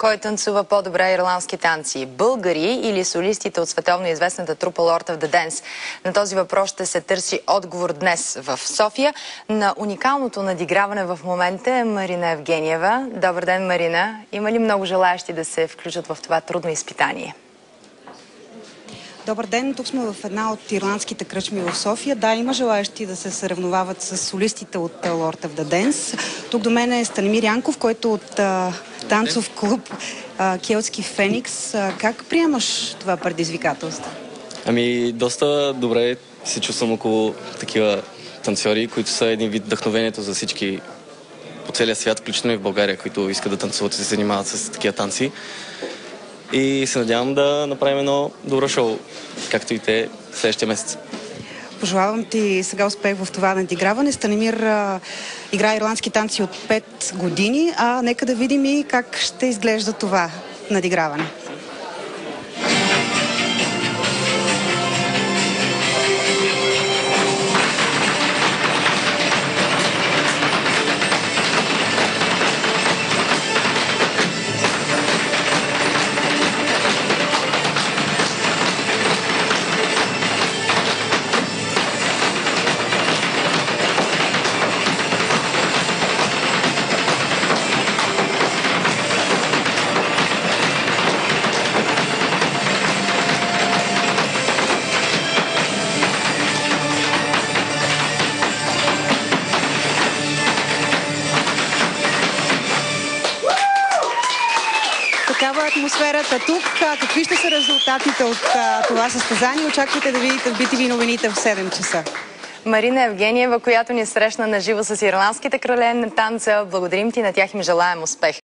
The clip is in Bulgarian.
кой танцува по-добре ирландски танци? Българи или солистите от световно известната трупа Lord of the Dance? На този въпрос ще се търси отговор днес в София. На уникалното надиграване в момента е Марина Евгениева. Добър ден, Марина. Има ли много желаящи да се включат в това трудно изпитание? Добър ден, тук сме в една от ирландските кръчми в София. Да, има желаящи да се съревновават с солистите от Lord of the Dance. Тук до мен е Станимир Янков, който от танцов клуб Келтски Феникс. Как приемаш това предизвикателство? Ами, доста добре се чувствам около такива танцори, които са един вид вдъхновението за всички по целия свят, включително и в България, които искат да танцуват и се занимават с такива танци. И се надявам да направим едно добро шоу, както и те следващия месец. Пожелавам ти сега успех в това надиграване. Станимир играе ирландски танци от 5 години, а нека да видим и как ще изглежда това надиграване. Такава атмосферата тук. Какви ще са резултатите от това състезание? Очаквайте да видите в BTV новините в 7 часа. Марина Евгениева, която ни срещна на живо с ирландските крале на танца. Благодарим ти, на тях им желаем успех.